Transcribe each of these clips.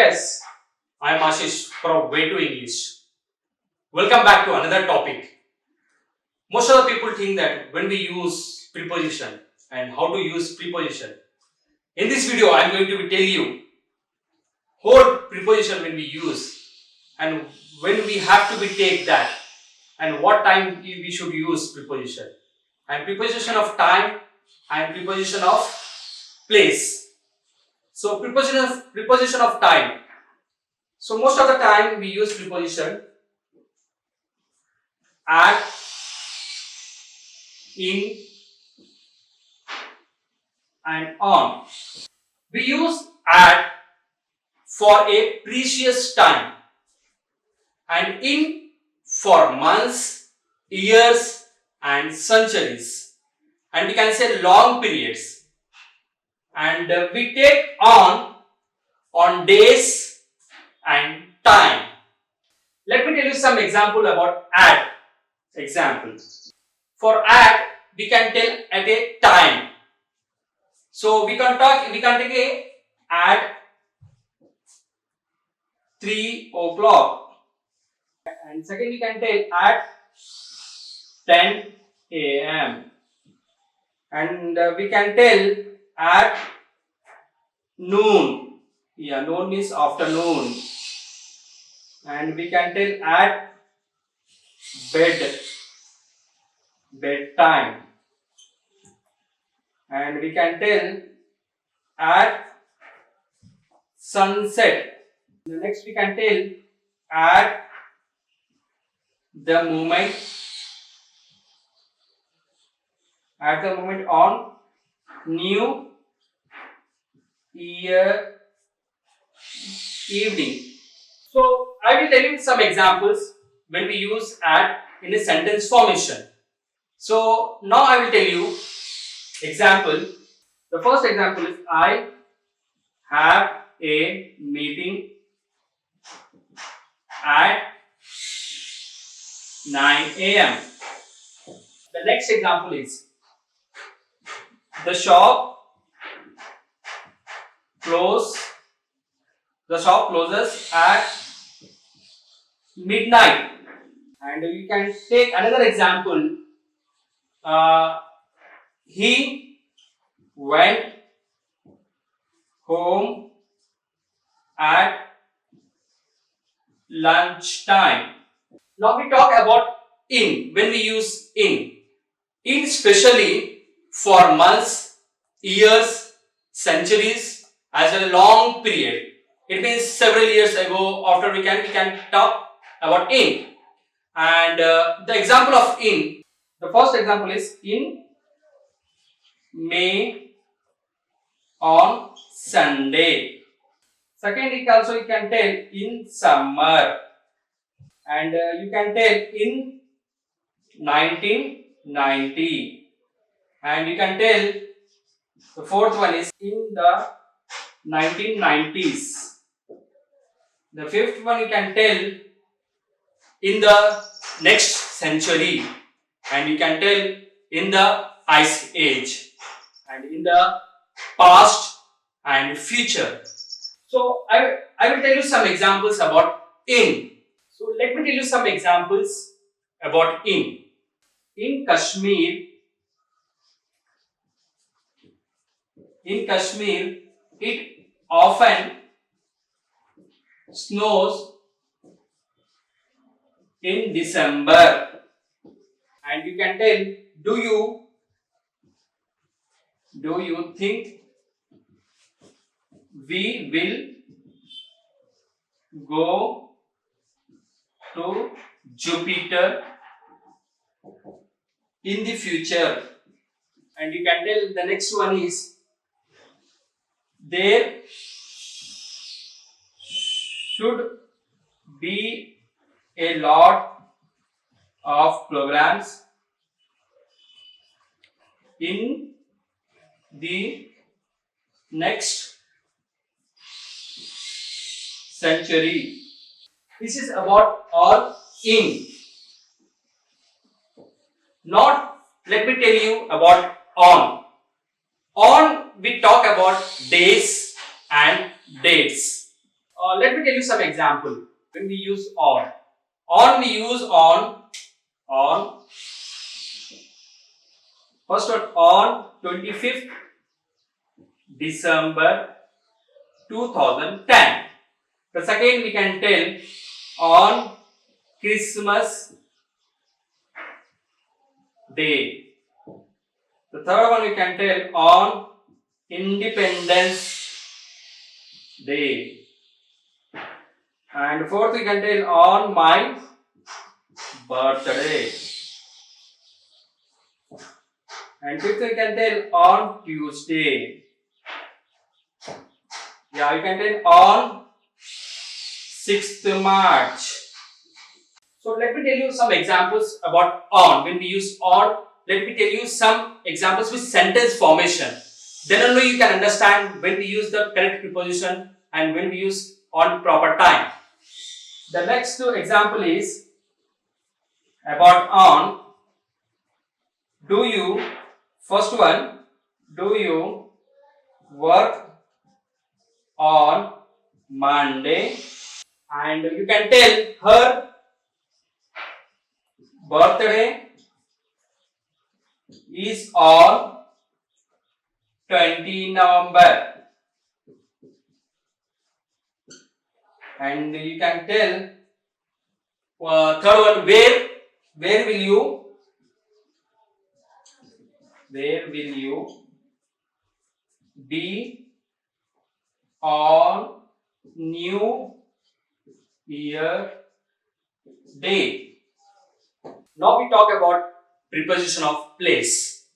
guys, I am Ashish from Way to English. Welcome back to another topic. Most of the people think that when we use preposition and how to use preposition. In this video, I am going to tell you what preposition when we use and when we have to take that and what time we should use preposition and preposition of time and preposition of place. So preposition of time. So most of the time we use preposition at, in, and on. We use at for a precious time and in for months, years and centuries, and we can say long periods. And we take on days and time. Let me tell you some example about at. Example. For at, we can tell at a time. So we can take a at 3 o'clock. And second, we can tell at 10 a.m. And we can tell at noon. Yeah, noon means afternoon. And we can tell at bedtime. And we can tell at sunset. Next we can tell at the moment on new year evening. So I will tell you some examples when we use at in a sentence formation. So now I will tell you example. The first example is I have a meeting at 9 a.m. The next example is the shop closes at midnight. And you can take another example. He went home at lunchtime. Now we talk about in. When we use in especially for months, years, centuries, as well as long period. It means several years ago. After we can talk about in. And the example of in. The first example is in May on Sunday. Second, you can tell in summer. And you can tell in 1990. And you can tell the fourth one is in the 1990s. The fifth one you can tell in the next century. And you can tell in the ice age. And in the past and future. So I will tell you some examples about in. So let me tell you some examples about in. In Kashmir, it often snows in December. And you can tell, do you think we will go to Jupiter in the future? And you can tell the next one is there should be a lot of programs in the next century. This is about all in. Not, let me tell you about on. On we talk about days and dates. let me tell you some example. When we use on we use on first one on 25th December 2010. The second we can tell on Christmas Day. The third one we can tell on Independence Day. And fourth we can tell on my birthday. And fifth we can tell on Tuesday. Yeah, you can tell on 6th March. So let me tell you some examples about on. When we use on, let me tell you some examples with sentence formation. Then only you can understand when we use the correct preposition and when we use on proper time. The next example is about on. Do you, first one, do you work on Monday? And you can tell her birthday is on 20 November. And you can tell third one, where will you be on New Year Day? Now we talk about preposition of place.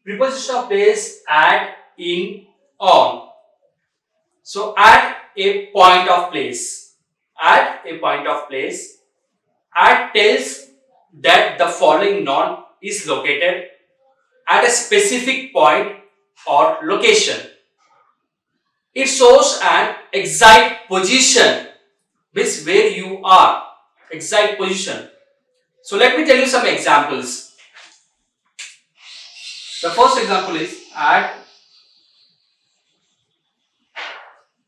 Preposition of place add in on. So at a point of place. At a point of place. At tells that the following noun is located at a specific point or location. It shows an exact position, which where you are. Exact position. So let me tell you some examples. The first example is at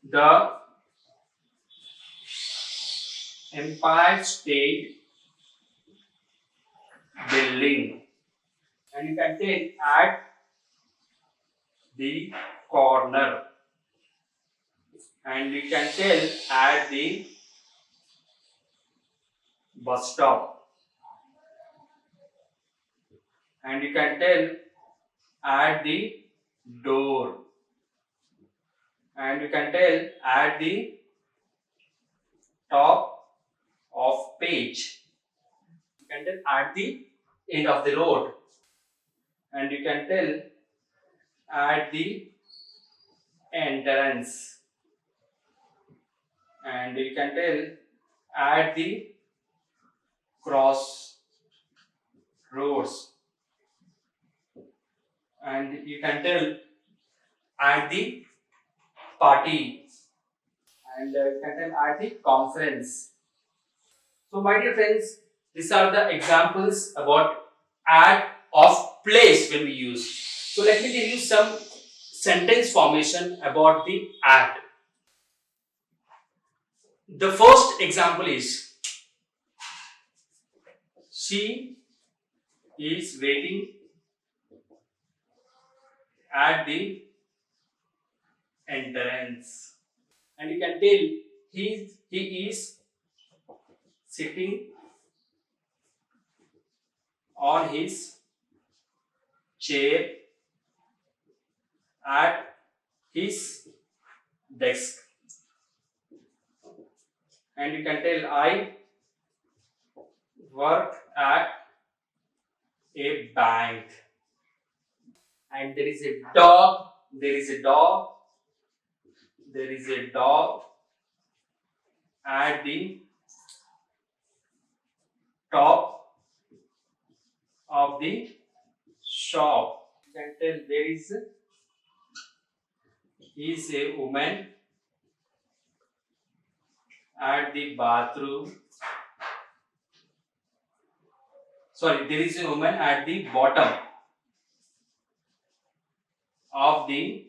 the Empire State Building. And you can take at the corner. And you can tell at the bus stop. And you can tell at the door. And you can tell at the top of page. You can tell at the end of the road. And you can tell at the entrance. And you can tell at the cross roads. And you can tell at the party. And you can tell at the conference. So my dear friends, these are the examples about at of place when we use. So let me tell you some sentence formation about the at. The first example is she is waiting at the entrance. And you can tell he is sitting on his chair at his desk. And you can tell I work at a bank. And there is a dog, there is a dog at the top of the shop. You can tell there is a woman at the bathroom. Sorry, there is a woman at the bottom of the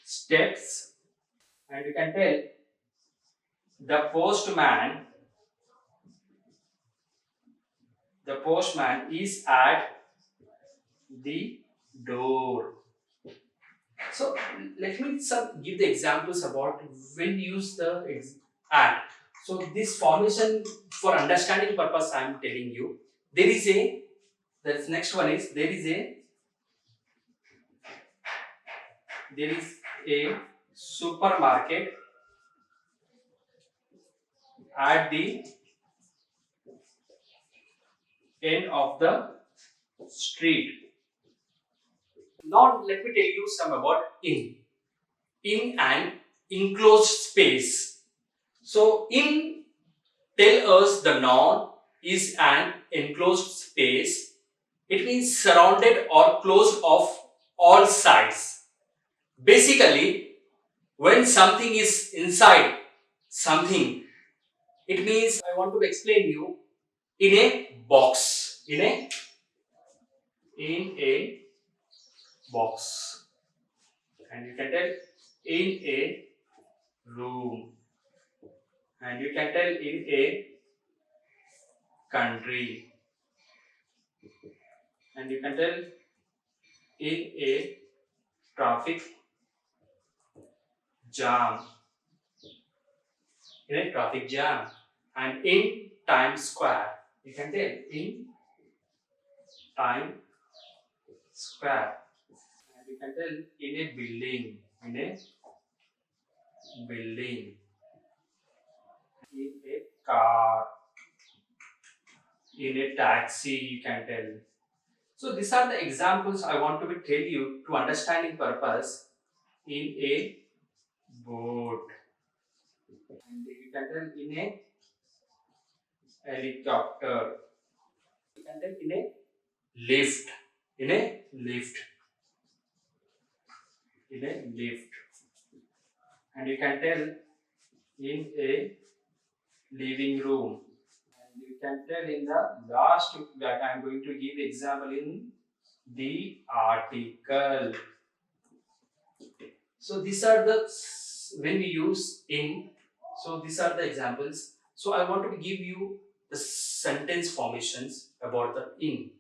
steps. And you can tell The postman is at the door. So let me give the examples about when use the at. So this formation for understanding purpose I am telling you. There is a the next one is there is a supermarket at the end of the street. Now let me tell you some about in an enclosed space. So in tell us the noun is an enclosed space. It means surrounded or closed off all sides. Basically, when something is inside something, it means I want to explain you in a box. In a box. And you can tell in a room. And you can tell in a country. And you can tell in a traffic jam. In a traffic jam. And in Times Square. You can tell in Times Square. And you can tell in a building. In a building. In a car. In a taxi, you can tell. So these are the examples I want to tell you to understanding purpose in a boat. And you can tell in a helicopter. You can tell in a lift. In a lift. In a lift. And you can tell in a living room. And you can tell in the last that I am going to give example in the article. So these are the when we use in. So these are the examples. So I want to give you the sentence formations about the in.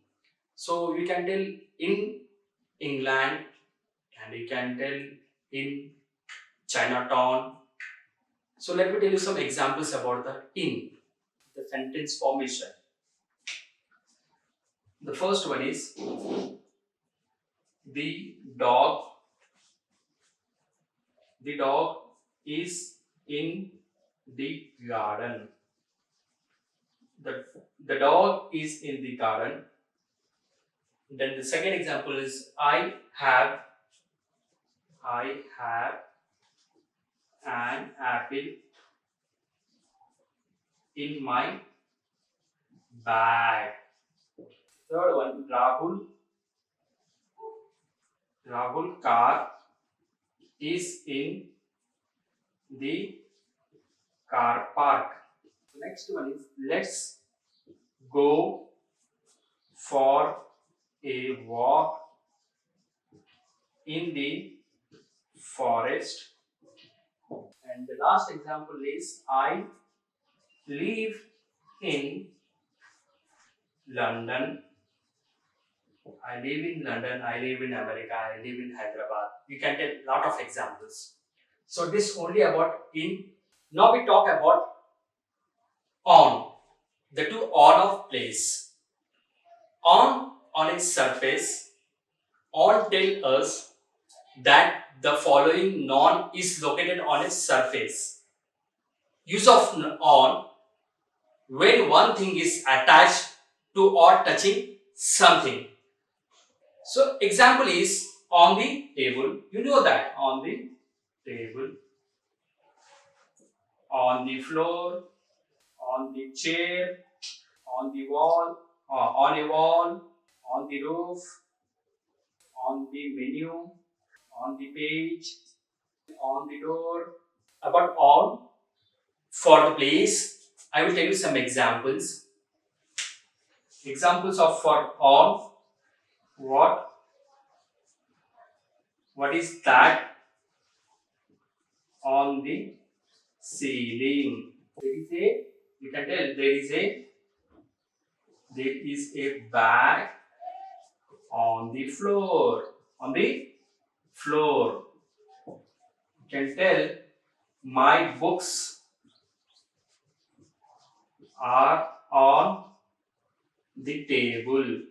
So you can tell in England, and you can tell in Chinatown. So let me tell you some examples about the in, the sentence formation. The first one is the dog. The dog is in the garden. The dog is in the garden. Then the second example is I have an apple in my bag. Third one, Rahul car is in the car park. Next one is let's go for a walk in the forest. And the last example is I live in London. I live in London, I live in America, I live in Hyderabad. You can take lot of examples. So this only about in. Now we talk about on. The two on of place. On its surface, on tell us that the following noun is located on its surface. Use of on when one thing is attached to or touching something. So example is on the table. You know that on the table, on the floor, on the chair, on the wall, on a wall, on the roof, on the menu, on the page, on the door. About on for the place, I will tell you some examples. Examples of for on. What is that? On the ceiling. You can tell there is a bag on the floor. On the floor. You can tell my books are on the table.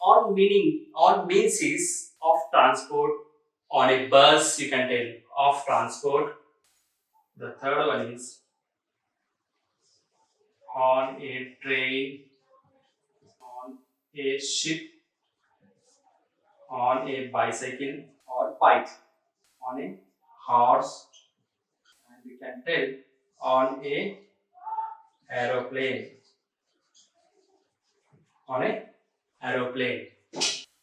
On means is of transport. On a bus, you can tell of transport. The third one is on a train, on a ship, on a bicycle or bike, on a horse, and we can tell on a aeroplane. On a aeroplane.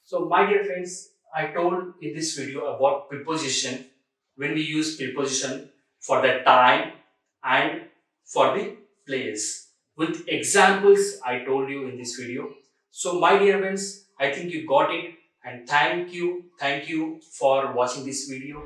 So, my dear friends, I told in this video about preposition, when we use preposition for the time and for the place. With examples, I told you in this video. So, my dear friends, I think you got it, and thank you for watching this video.